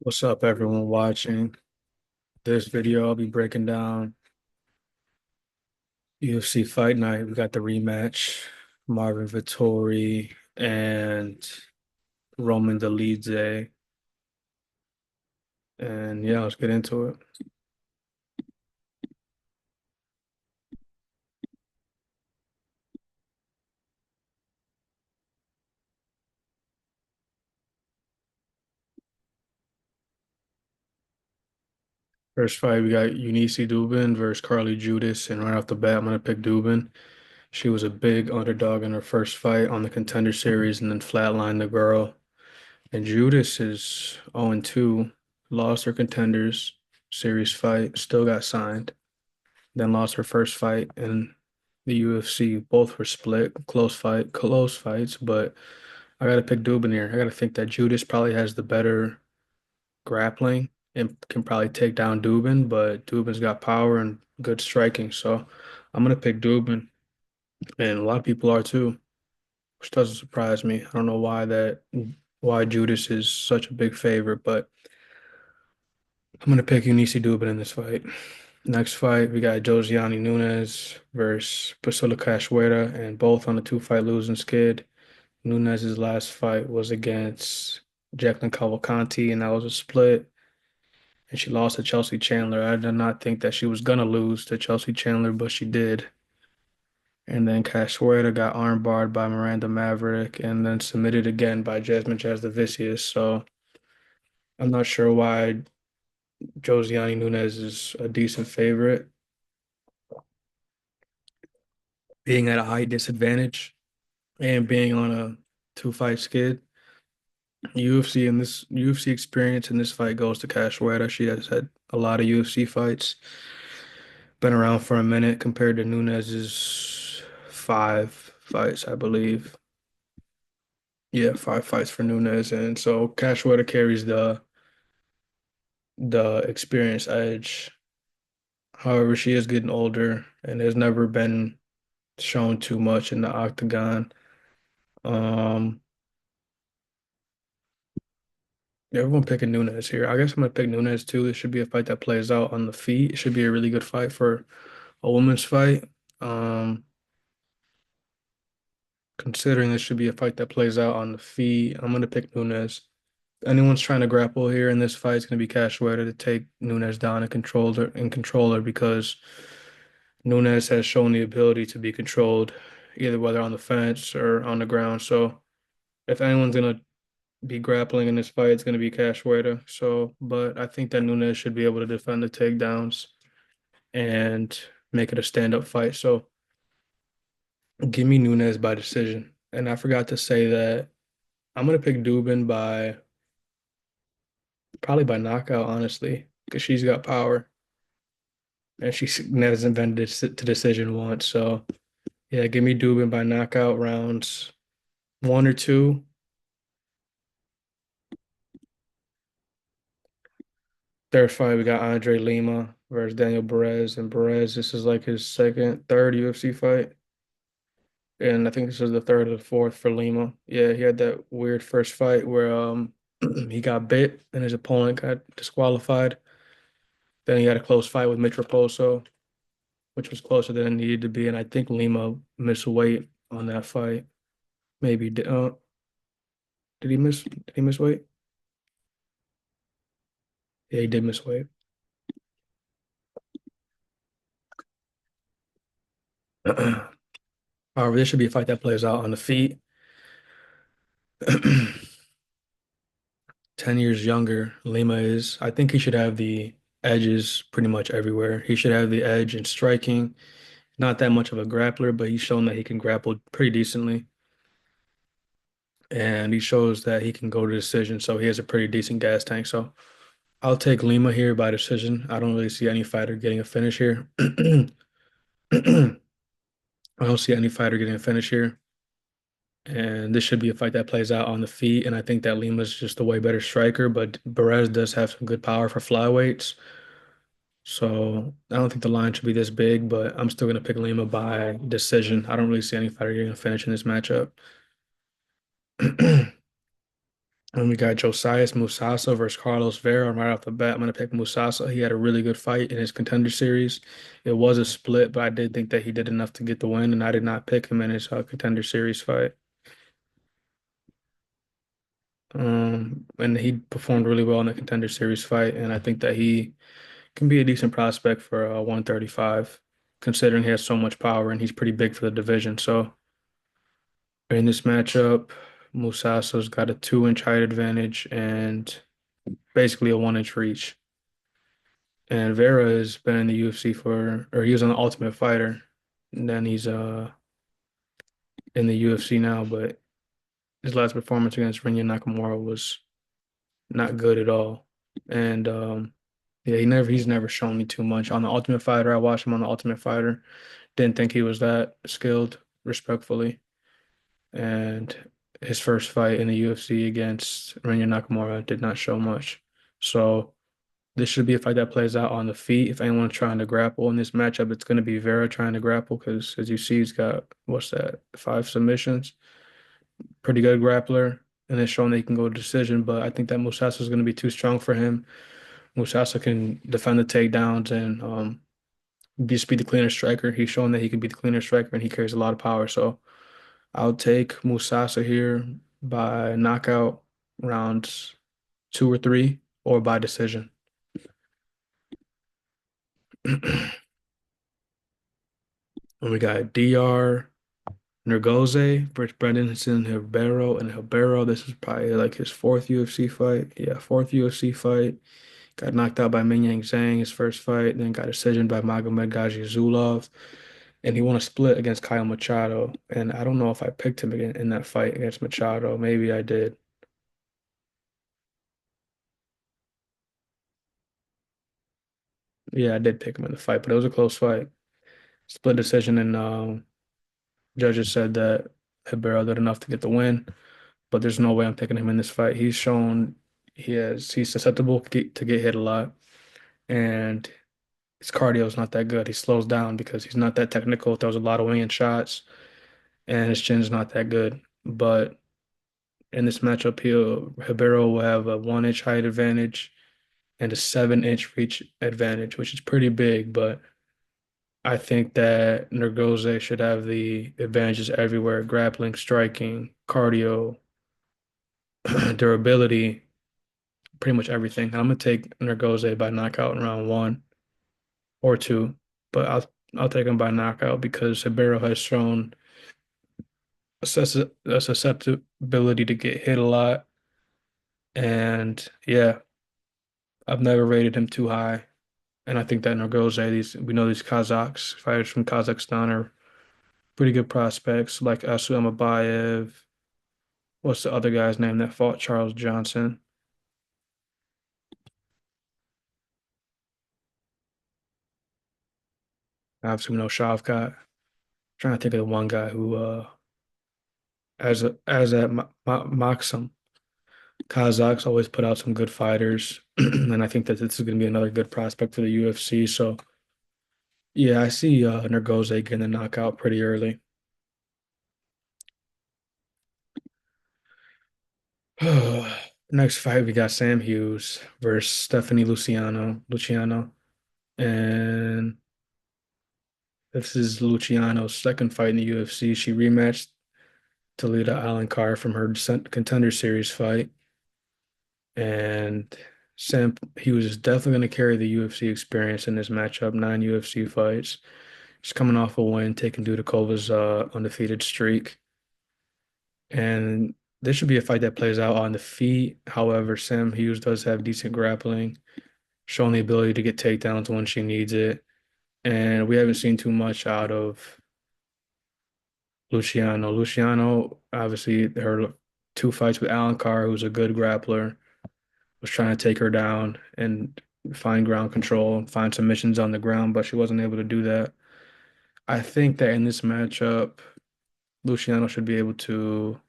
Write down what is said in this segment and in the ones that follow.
What's up, everyone watching this video? I'll be breaking down UFC Fight Night. We got the rematch, Marvin Vettori and Roman Dolidze. And yeah, let's get into it. First fight, we got Eunice Dubin versus Carly Judas. And right off the bat, I'm going to pick Dubin. She was a big underdog in her first fight on the Contender Series and then flatlined the girl. And Judas is 0-2, lost her Contenders Series fight, still got signed. Then lost her first fight in the UFC. Both were split, close fights, but I gotta pick Dubin here. I gotta think that Judas probably has the better grappling and can probably take down Dubin, but Dubin's got power and good striking, so I'm gonna pick Dubin, and a lot of people are too, which doesn't surprise me. I don't know why Judas is such a big favorite, but I'm gonna pick Eunice Dubin in this fight. Next fight, we got Josiane Nunes versus Priscilla Cachoeira, and both on a two-fight losing skid. Nunes's last fight was against Jacqueline Cavalcanti, and that was a split. And she lost to Chelsea Chandler. I did not think that she was gonna lose to Chelsea Chandler, but she did. And then Cachoeira got armbarred by Miranda Maverick, and then submitted again by Jasmine Jasudavicius. So I'm not sure why Josiane Nunes is a decent favorite, being at a height disadvantage and being on a two-fight skid. UFC experience in this fight goes to Cachoeira. She has had a lot of UFC fights, been around for a minute compared to Nunes's 5 fights, I believe. Yeah, 5 fights for Nunes, and so Cachoeira carries the experience edge. However, she is getting older and has never been shown too much in the octagon. Um, Everyone picking Nunes here. I guess I'm gonna pick Nunes too. This should be a fight that plays out on the feet. It should be a really good fight for a women's fight. Um, Considering this should be a fight that plays out on the feet, I'm gonna pick Nunes. Anyone's trying to grapple here in this fight is gonna be Cachoeira to take Nunes down and control her because Nunes has shown the ability to be controlled, either whether on the fence or on the ground. So if anyone's gonna be grappling in this fight, it's gonna be Cachoeira. So, but I think that Nunes should be able to defend the takedowns and make it a stand-up fight. So give me Nunes by decision. And I forgot to say that I'm gonna pick Dubin by probably by knockout, honestly, because she's got power and she hasn't been to decision once. So yeah, give me Dubin by knockout rounds 1 or 2. Third fight, we got Andre Lima versus Daniel Perez. And Perez, this is like his third UFC fight. And I think this is the third or the fourth for Lima. Yeah, he had that weird first fight where he got bit and his opponent got disqualified. Then he had a close fight with Mitch Raposo, which was closer than it needed to be. And I think Lima missed weight on that fight. Maybe did he miss? Did he miss weight? Yeah, he did miss weight. However, this should be a fight that plays out on the feet. 10 years younger, Lima is. I think he should have the edges pretty much everywhere. He should have the edge in striking. Not that much of a grappler, but he's shown that he can grapple pretty decently. And he shows that he can go to decision, so he has a pretty decent gas tank. So I'll take Lima here by decision. I don't really see any fighter getting a finish here. I don't see any fighter getting a finish here. And this should be a fight that plays out on the feet. And I think that Lima's just a way better striker, but Perez does have some good power for flyweights. So I don't think the line should be this big, but I'm still going to pick Lima by decision. I don't really see any fighter getting a finish in this matchup. And we got Josias Musasa versus Carlos Vera. Right off the bat, I'm gonna pick Musasa. He had a really good fight in his contender series. It was a split, but I did think that he did enough to get the win, and I did not pick him in his contender series fight. And he performed really well in the contender series fight, and I think that he can be a decent prospect for 135, considering he has so much power and he's pretty big for the division. So in this matchup, Musasa's got a 2 inch height advantage and basically a 1 inch reach. And Vera has been in the UFC or he was on the Ultimate Fighter, and then he's in the UFC now. But his last performance against Rinya Nakamura was not good at all. And yeah, he's never shown me too much on the Ultimate Fighter. I watched him on the Ultimate Fighter. Didn't think he was that skilled, respectfully. And his first fight in the UFC against Rinya Nakamura did not show much. So this should be a fight that plays out on the feet. If anyone's trying to grapple in this matchup, it's going to be Vera trying to grapple because, as you see, he's got, what's that, 5 submissions. Pretty good grappler, and it's shown that he can go to decision. But I think that Musasa is going to be too strong for him. Musasa can defend the takedowns and just be the cleaner striker. He's shown that he can be the cleaner striker, and he carries a lot of power. So I'll take Musasa here by knockout rounds 2 or 3 or by decision. And we got DR Nergoze versus Brendan Ribeiro. And Ribeiro, this is probably like his fourth UFC fight. Yeah, fourth UFC fight. Got knocked out by Min Yang Zhang his first fight, then got decision by Magomed Gadzhimagomedov. And he won a split against Kyle Machado. And I don't know if I picked him again in that fight against Machado. Maybe I did. Yeah, I did pick him in the fight, but it was a close fight. Split decision, and judges said that Ribeiro did enough to get the win. But there's no way I'm picking him in this fight. He's shown he's susceptible to get hit a lot, and his cardio is not that good. He slows down because he's not that technical, throws a lot of winging shots, and his chin's not that good. But in this matchup, Ribeiro will have a 1 inch height advantage and a 7 inch reach advantage, which is pretty big. But I think that Nergoze should have the advantages everywhere: grappling, striking, cardio, durability, pretty much everything. I'm gonna take Nergoze by knockout in round 1 or 2, but I'll take him by knockout because Ribeiro has shown a susceptibility to get hit a lot, and yeah, I've never rated him too high. And I think that Nergoze, we know these Kazakhs, fighters from Kazakhstan are pretty good prospects, like Asu Amabayev. What's the other guy's name that fought Charles Johnson? Obviously, we know Shavkat. Trying to think of the one guy who as at Maxim. Kazakhs always put out some good fighters, and I think that this is going to be another good prospect for the UFC. So yeah, I see Nergoze getting a knockout pretty early. Next fight, we got Sam Hughes versus Stephanie Luciano, and this is Luciano's second fight in the UFC. She rematched Talita Alencar from her Contender Series fight. And Sam Hughes is definitely going to carry the UFC experience in this matchup, 9 UFC fights. He's coming off a win, taking Dudakova's undefeated streak. And this should be a fight that plays out on the feet. However, Sam Hughes does have decent grappling, showing the ability to get takedowns when she needs it. And we haven't seen too much out of Luciano. Luciano, obviously, her 2 fights with Alan Carr, who's a good grappler, was trying to take her down and find ground control and find submissions on the ground, but she wasn't able to do that. I think that in this matchup, Luciano should be able to.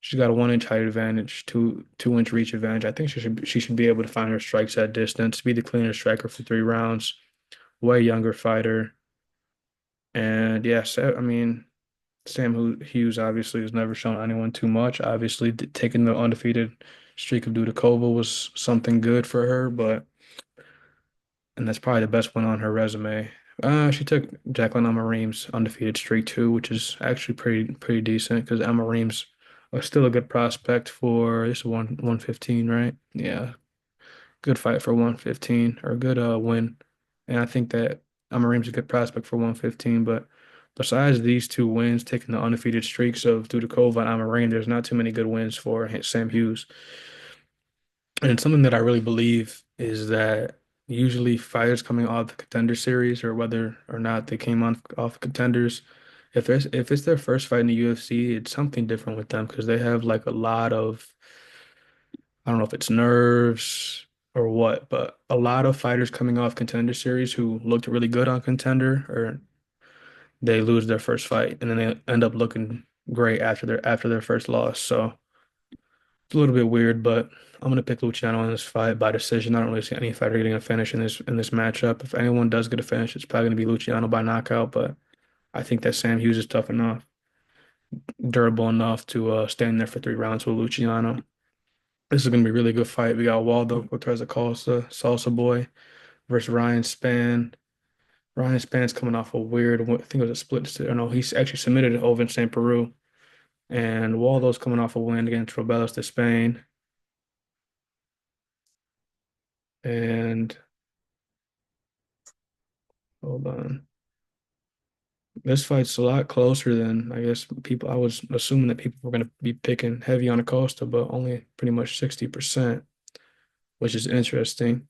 She's got a 1 inch height advantage, two inch reach advantage. I think she should be able to find her strikes at distance, be the cleaner striker for 3 rounds. Way younger fighter, and yes, I mean Hughes obviously has never shown anyone too much. Obviously, taking the undefeated streak of Dudakova was something good for her, but and that's probably the best one on her resume. She took Jacqueline Amarim's undefeated streak too, which is actually pretty decent because Amarim's still a good prospect for this 115, right? Yeah, good fight for 115 or a good win. And I think that Amarim's a good prospect for 115, but besides these two wins, taking the undefeated streaks of Dudakova and Amarim, there's not too many good wins for Sam Hughes. And something that I really believe is that usually fighters coming off the contender series or whether or not they came on off contenders, if it's their first fight in the UFC, it's something different with them because they have like a lot of I don't know if it's nerves or what, but a lot of fighters coming off contender series who looked really good on contender or they lose their first fight and then they end up looking great after their first loss. So it's a little bit weird, but I'm gonna pick Luciano in this fight by decision. I don't really see any fighter getting a finish in this matchup. If anyone does get a finish, it's probably gonna be Luciano by knockout, but I think that Sam Hughes is tough enough, durable enough to stand there for 3 rounds with Luciano. This is gonna be a really good fight. We got Waldo Cortez Acosta, Salsa Boy, versus Ryan Spann. Ryan Spann's coming off a weird, I think it was a split decision. No, he's actually submitted to Ovin St. Peru. And Waldo's coming off a win against Robelas de Spain. And hold on. This fight's a lot closer than I guess people. I was assuming that people were going to be picking heavy on Acosta, but only pretty much 60%, which is interesting.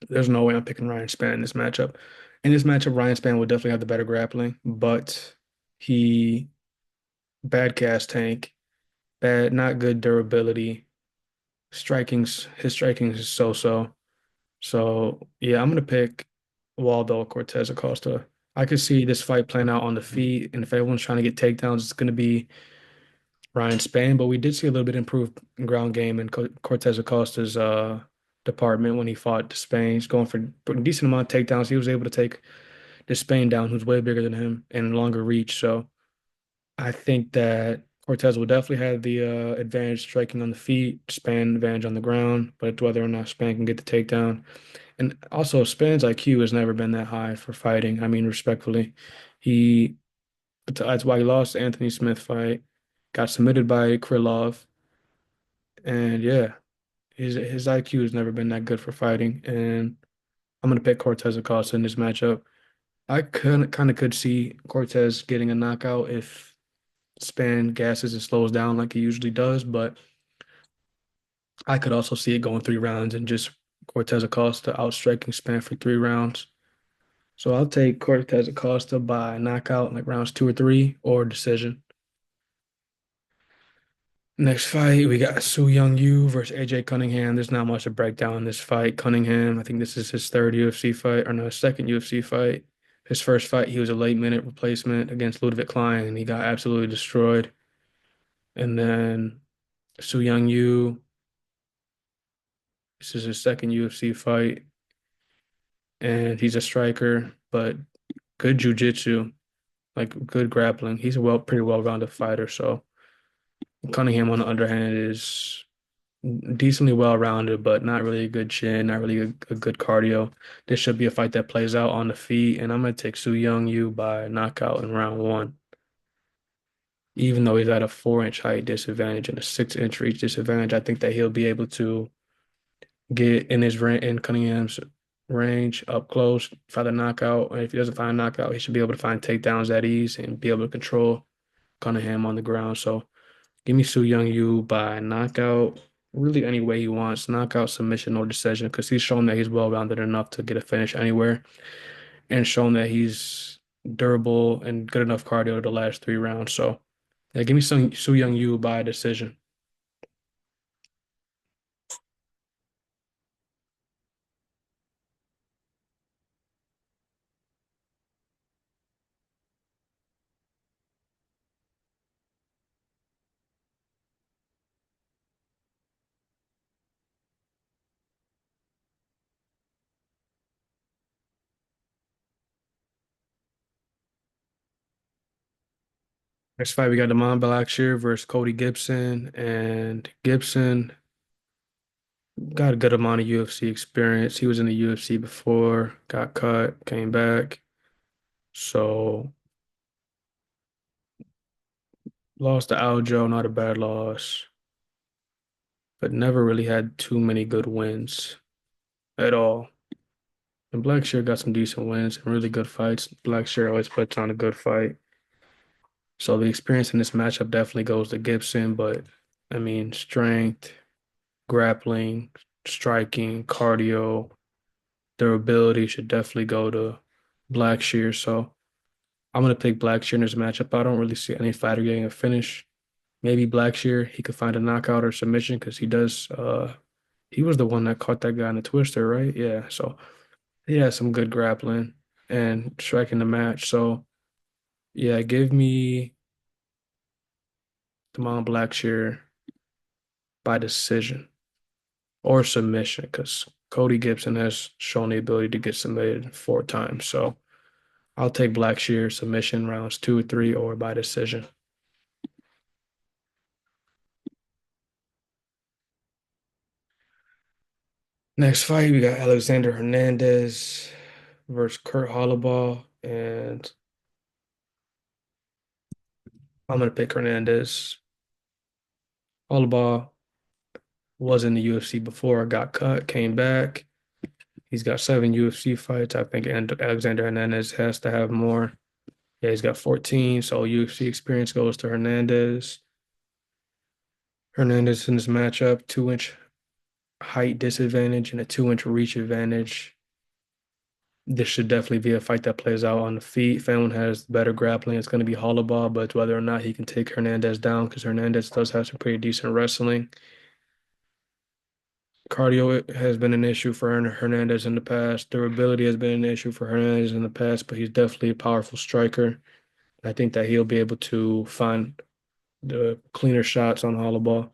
There's no way I'm picking Ryan Spann in this matchup. In this matchup, Ryan Spann will definitely have the better grappling, but he bad gas tank, bad, not good durability. His striking is so-so. So yeah, I'm gonna pick Waldo Cortez Acosta. I could see this fight playing out on the feet, and if everyone's trying to get takedowns, it's gonna be Ryan Spann. But we did see a little bit improved ground game in Cortez Acosta's department when he fought Spain. He's going for a decent amount of takedowns. He was able to take Spain down, who's way bigger than him and longer reach. So I think that Cortez will definitely have the advantage striking on the feet, Span advantage on the ground, but it's whether or not Span can get the takedown. And also, Span's IQ has never been that high for fighting. I mean, respectfully, he that's why he lost the Anthony Smith fight, got submitted by Krylov, and yeah, his IQ has never been that good for fighting. And I'm gonna pick Cortez Acosta in this matchup. I could see Cortez getting a knockout if Span gasses and slows down like he usually does, but I could also see it going 3 rounds and just Cortez Acosta outstriking Span for 3 rounds. So I'll take Cortez Acosta by knockout, like rounds 2 or 3, or decision. Next fight, we got Su Young Yu versus AJ Cunningham. There's not much to break down in this fight. Cunningham, I think this is his third UFC fight, or no, his second UFC fight. His first fight, he was a late minute replacement against Ludwig Klein, and he got absolutely destroyed. And then Su Young Yu, this is his second UFC fight, and he's a striker, but good jujitsu, like good grappling. He's a pretty well-rounded fighter, so. Cunningham, on the other hand, is decently well-rounded, but not really a good chin, not really a good cardio. This should be a fight that plays out on the feet, and I'm gonna take Su Young Yu by knockout in round one. Even though he's at a 4 inch height disadvantage and a 6 inch reach disadvantage, I think that he'll be able to get in in Cunningham's range up close, find a knockout. And if he doesn't find a knockout, he should be able to find takedowns at ease and be able to control Cunningham on the ground. So give me Su Young Yu by knockout, really any way he wants, knockout, submission, or decision, because he's shown that he's well-rounded enough to get a finish anywhere and shown that he's durable and good enough cardio to last 3 rounds. So yeah, give me some Su Young Yu by decision. Next fight, we got Damon Blackshear versus Cody Gibson, and Gibson got a good amount of UFC experience. He was in the UFC before, got cut, came back, so lost to Aljo, not a bad loss, but never really had too many good wins at all. And Blackshear got some decent wins and really good fights. Blackshear always puts on a good fight. So the experience in this matchup definitely goes to Gibson, but I mean, strength, grappling, striking, cardio, durability should definitely go to Blackshear. So I'm gonna pick Blackshear in this matchup. I don't really see any fighter getting a finish. Maybe Blackshear, he could find a knockout or submission because he was the one that caught that guy in the twister, right? Yeah. So he has some good grappling and striking the match. So yeah, give me Damon Blackshear by decision or submission because Cody Gibson has shown the ability to get submitted 4 times. So I'll take Blackshear submission rounds 2 or 3 or by decision. Next fight, we got Alexander Hernandez versus Kurt Holloway, and I'm gonna pick Hernandez. Holloway was in the UFC before, got cut, came back. He's got 7 UFC fights. I think and Alexander Hernandez has to have more. Yeah, he's got 14, so UFC experience goes to Hernandez. Hernandez in this matchup, 2 inch height disadvantage and a 2 inch reach advantage. This should definitely be a fight that plays out on the feet. If anyone has better grappling, it's going to be Holloway, but whether or not he can take Hernandez down, because Hernandez does have some pretty decent wrestling. Cardio has been an issue for Hernandez in the past. Durability has been an issue for Hernandez in the past, but he's definitely a powerful striker. I think that he'll be able to find the cleaner shots on Holloway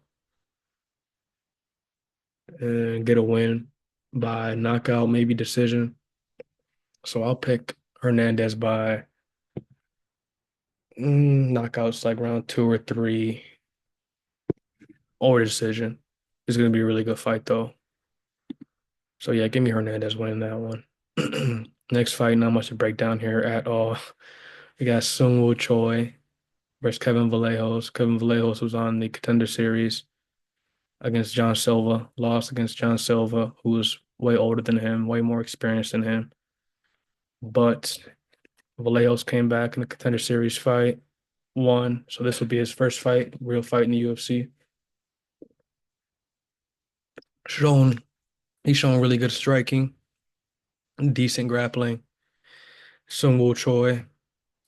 and get a win by knockout, maybe decision. So I'll pick Hernandez by knockouts like round 2 or 3 or decision. It's going to be a really good fight though. So yeah, give me Hernandez winning that one. Next fight, not much to break down here at all. We got Sung Woo Choi versus Kevin Vallejos. Kevin Vallejos was on the Contender Series against John Silva, lost against John Silva, who was way older than him, way more experienced than him. But Vallejos came back in the Contender Series fight, won. So this will be his first fight, real fight in the UFC. Shown He's shown really good striking, decent grappling. Sung Woo Choi,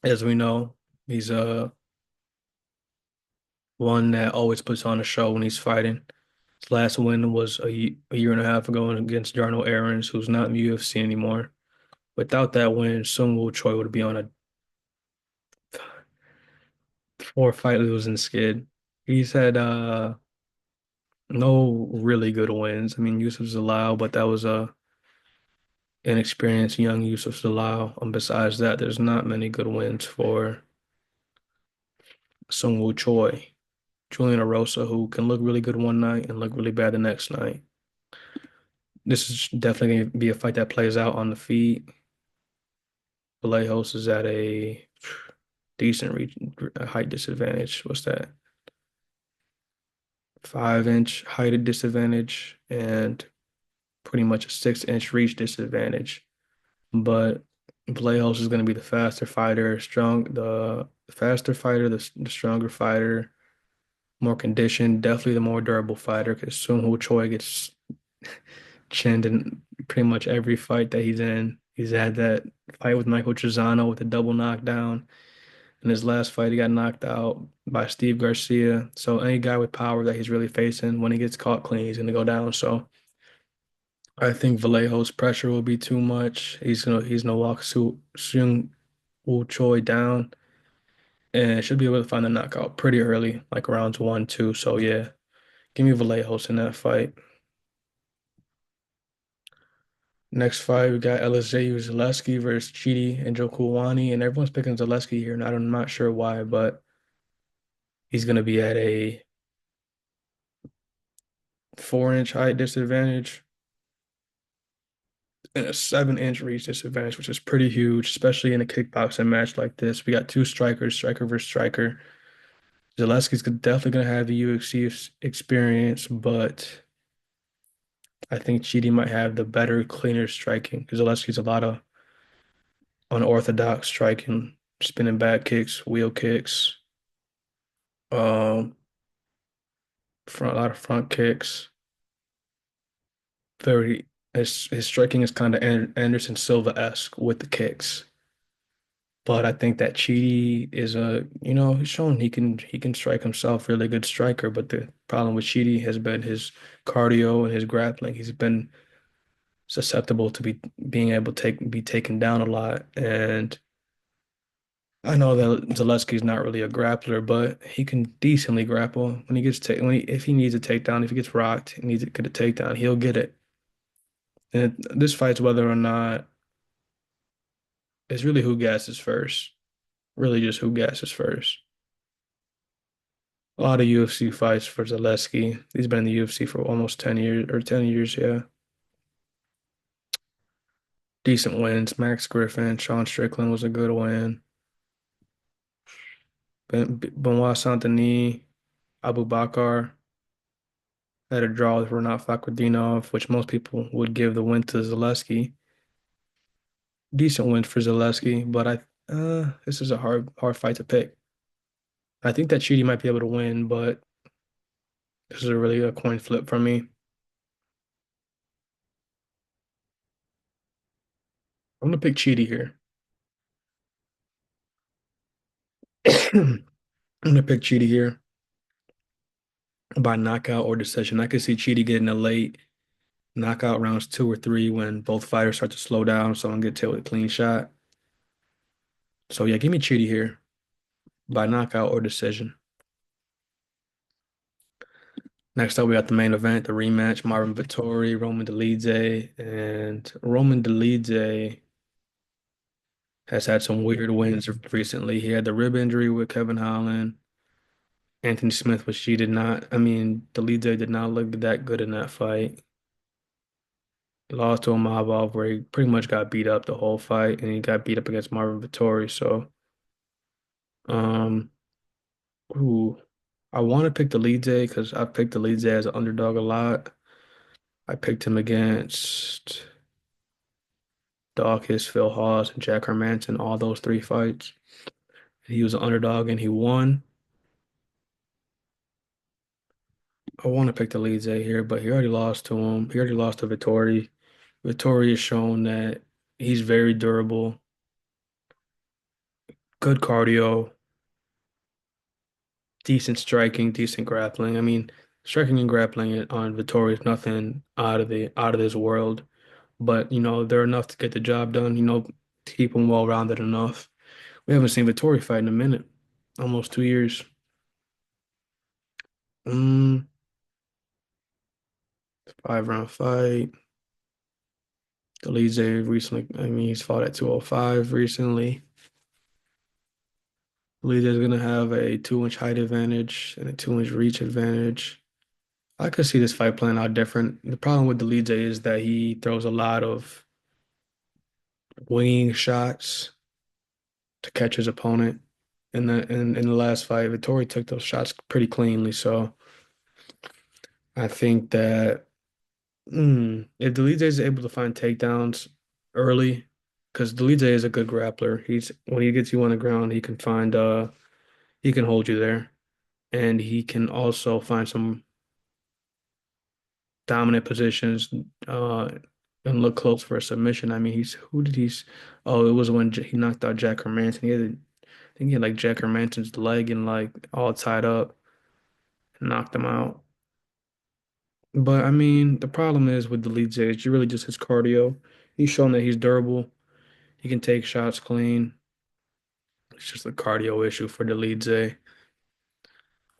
as we know, he's one that always puts on a show when he's fighting. His last win was a year and a half ago against Jarno Aarons, who's not in the UFC anymore. Without that win, Sung Woo Choi would be on a 4 fight losing skid. He's had no really good wins. I mean, Yusuf Zalal, but that was a inexperienced young Yusuf Zalal. Besides that, there's not many good wins for Sung Woo Choi. Julian Erosa, who can look really good one night and look really bad the next night. This is definitely going to be a fight that plays out on the feet. Vallejos is at a decent height disadvantage. What's that? 5 inch height disadvantage and pretty much a 6 inch reach disadvantage. But Vallejos is going to be the faster fighter, the faster fighter, the stronger fighter, more conditioned, definitely the more durable fighter because Sung Ho Choi gets chinned in pretty much every fight that he's in. He's had that fight with Michael Trizano with a double knockdown. In his last fight, he got knocked out by Steve Garcia. So any guy with power that he's really facing, when he gets caught clean, he's gonna go down. So I think Vallejo's pressure will be too much. He's gonna walk Sung Woo Choi down and should be able to find a knockout pretty early, like rounds 1, 2. So yeah, give me Vallejos in that fight. Next fight, we got Alexei Zaleski versus Chidi and Njokuani, and everyone's picking Zaleski here, and I'm not sure why, but He's going to be at a 4 inch height disadvantage and a 7 inch reach disadvantage, which is pretty huge, especially in a kickboxing match like this. We got two strikers, striker versus striker. Zaleski's definitely going to have the UFC experience, but I think Chidi might have the better, cleaner striking because Zaleski's a lot of unorthodox striking, spinning back kicks, wheel kicks, um, a lot of front kicks. Very his striking is kind of Anderson Silva-esque with the kicks. But I think that Chidi is he's shown he can strike himself, really good striker. But the problem with Chidi has been his cardio and his grappling. He's been susceptible to being able to be taken down a lot. And I know that Zaleski's not really a grappler, but he can decently grapple when he gets if he needs a takedown, if he gets rocked, he needs to get a takedown, he'll get it. And this fight's whether or not it's really who gasses first. Really just who gasses first. A lot of UFC fights for Zaleski. He's been in the UFC for almost 10 years or 10 years, yeah. Decent wins. Max Griffin, Sean Strickland was a good win. Benoit Saint-Denis, Abu Bakar had a draw with Renat Fakhretdinov, which most people would give the win to Zaleski. Decent win for Zaleski, but this is a hard fight to pick. I think that Chidi might be able to win, but this is really a coin flip for me. I'm gonna pick Chidi here. I'm gonna pick Chidi here by knockout or decision. I could see Chidi getting a late knockout rounds two or three when both fighters start to slow down, someone get to a clean shot. So yeah, give me Chidi here by knockout or decision. Next up, we got the main event, the rematch, Marvin Vettori, Roman Dolidze, and Roman Dolidze has had some weird wins recently. He had the rib injury with Kevin Holland, Anthony Smith, which he did not. I mean, Dolidze did not look that good in that fight. He lost to Imavov where he pretty much got beat up the whole fight, and he got beat up against Marvin Vettori. So, um, ooh, I want to pick Dolidze because I've picked Dolidze as an underdog a lot. I picked him against Dawkins, Phil Hawes, and Jack Hermanson, all those three fights. He was an underdog and he won. I want to pick Dolidze here, but he already lost to him. He already lost to Vettori. Vettori has shown that he's very durable, good cardio, decent striking, decent grappling. I mean, striking and grappling on Vettori is nothing out of this world, but they're enough to get the job done. To keep him well-rounded enough. We haven't seen Vettori fight in a minute, almost 2 years. Mm, 5 round fight. Dolidze recently, I mean, he's fought at 205 recently. Dolidze is gonna have a 2 inch height advantage and a 2 inch reach advantage. I could see this fight playing out different. The problem with Dolidze is that he throws a lot of winging shots to catch his opponent. In the last fight, Vettori took those shots pretty cleanly. So I think that if Dolidze is able to find takedowns early, because Dolidze is a good grappler. He's when he gets you on the ground, he can hold you there. And he can also find some dominant positions uh and look close for a submission. I mean, oh, it was when he knocked out Jack Hermanson. I think he had like Jack Hermanson's leg and like all tied up and knocked him out. But I mean, the problem is with the lead is really just his cardio. He's shown that he's durable. He can take shots clean. It's just a cardio issue for the lead.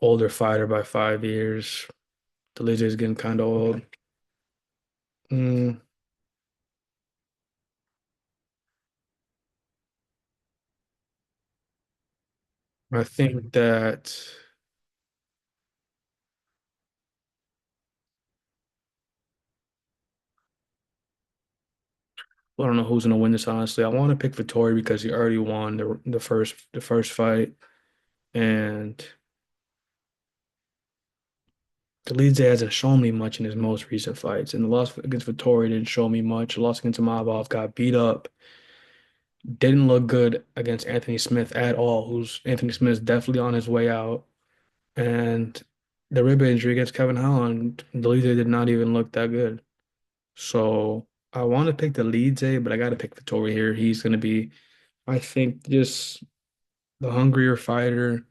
Older fighter by 5 years. The lead is getting kind of old. Mm, I think that. I don't know who's gonna win this, honestly. I want to pick Vettori because he already won the first fight, and Dolidze hasn't shown me much in his most recent fights. And the loss against Vettori didn't show me much. The loss against Imavov got beat up. Didn't look good against Anthony Smith at all. Who's Anthony Smith's definitely on his way out. And the rib injury against Kevin Holland, Dolidze did not even look that good. So I want to pick Dolidze, but I got to pick Vettori here. He's going to be, I think, just the hungrier fighter.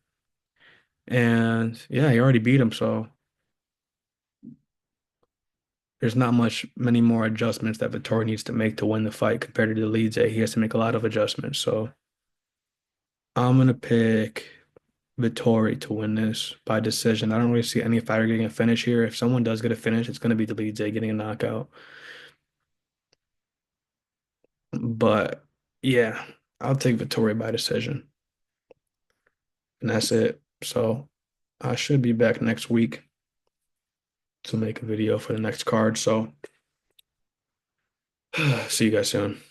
And yeah, he already beat him. So there's not many more adjustments that Vettori needs to make to win the fight compared to Dolidze. He has to make a lot of adjustments. So I'm going to pick Vettori to win this by decision. I don't really see any fighter getting a finish here. If someone does get a finish, it's going to be Dolidze getting a knockout. But yeah, I'll take Vettori by decision. And that's it. So I should be back next week to make a video for the next card. So see you guys soon.